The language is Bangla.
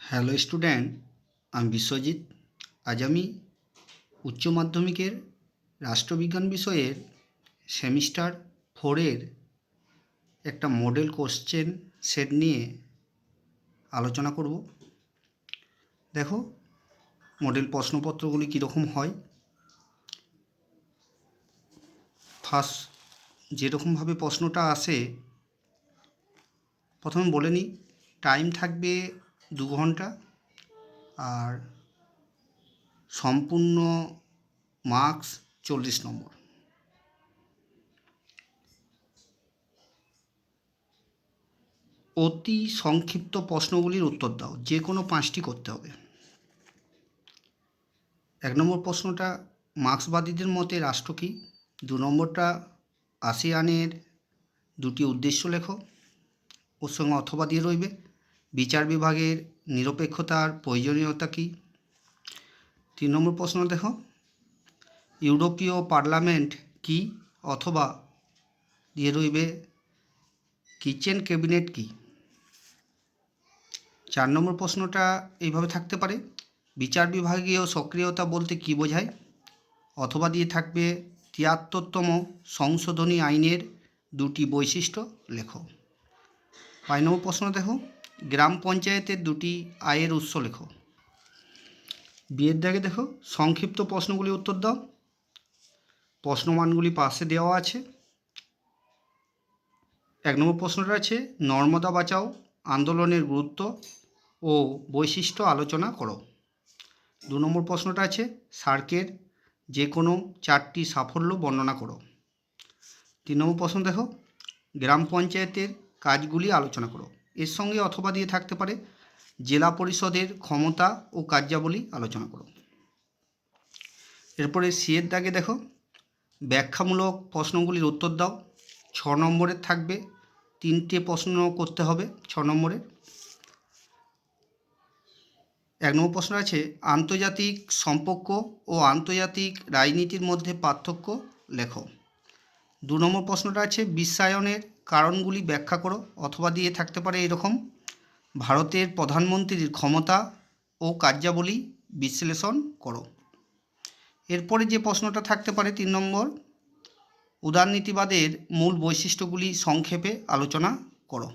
হ্যালো স্টুডেন্ট, আমি বিশ্বজিৎ। আজ আমি উচ্চ মাধ্যমিকের রাষ্ট্রবিজ্ঞান বিষয়ের সেমিস্টার 4-এর একটা মডেল কোশ্চেন সেট নিয়ে আলোচনা করব। দেখো মডেল প্রশ্নপত্রগুলি কীরকম হয়। ফার্স্ট যেরকমভাবে প্রশ্নটা আসে, প্রথমে বলে নিই, টাইম থাকবে 2 ঘন্টা আর সম্পূর্ণ মার্কস 40 নম্বর। অতি সংক্ষিপ্ত প্রশ্নগুলির উত্তর দাও, যে কোনো 5টি করতে হবে। 1 নম্বর প্রশ্নটা, মার্ক্সবাদীদের মতে রাষ্ট্র কী? 2 নম্বরটা, আসিয়ানের 2টি উদ্দেশ্য লেখো, ওর সঙ্গে অথবা দিয়ে রইবে। বিচার বিভাগের নিরপেক্ষতার প্রয়োজনীয়তা কী? 3 নম্বর প্রশ্ন দেখো, ইউরোপীয় পার্লামেন্ট কী? অথবা দিয়ে রইবে কিচেন ক্যাবিনেট কী? 4 নম্বর প্রশ্নটা এইভাবে থাকতে পারে, বিচার বিভাগীয় সক্রিয়তা বলতে কী বোঝায়? অথবা দিয়ে থাকবে 73তম সংশোধনী আইনের 2টি বৈশিষ্ট্য লেখো। 5 নম্বর প্রশ্ন দেখো, গ্রাম পঞ্চায়েতের 2টি আয়ের উৎস লেখো। বিয়ের দাগে দেখো, সংক্ষিপ্ত প্রশ্নগুলি উত্তর দাও। প্রশ্নমানগুলি পাশে দেওয়া আছে। 1 নম্বর প্রশ্নটা আছে, নর্মদা বাঁচাও আন্দোলনের গুরুত্ব ও বৈশিষ্ট্য আলোচনা করো। 2 নম্বর প্রশ্নটা আছে, সার্কের যে কোনো 4টি সাফল্য বর্ণনা করো। 3 নম্বর প্রশ্ন দেখো, গ্রাম পঞ্চায়েতের কাজগুলি আলোচনা করো। এর সঙ্গে অথবা দিয়ে থাকতে পারে, জেলা পরিষদের ক্ষমতা ও কার্যাবলী আলোচনা করো। এরপরে সিয়ের দাগে দেখো, ব্যাখ্যামূলক প্রশ্নগুলির উত্তর দাও। 6 নম্বরের থাকবে, 3টে প্রশ্ন করতে হবে 6 নম্বরের। 1 নম্বর প্রশ্ন আছে, আন্তর্জাতিক সম্পর্ক ও আন্তর্জাতিক রাজনীতির মধ্যে পার্থক্য লেখো। 2 নম্বর প্রশ্নটা আছে, বিশ্বায়নের কারণগুলি ব্যাখ্যা করো। অথবা দিয়ে থাকতে পারে এরকম, ভারতের প্রধানমন্ত্রীর ক্ষমতা ও কার্যাবলী বিশ্লেষণ করো। এরপরে যে প্রশ্নটা থাকতে পারে 3 নম্বর, উদারনীতিবাদের মূল বৈশিষ্ট্যগুলি সংক্ষেপে আলোচনা করো।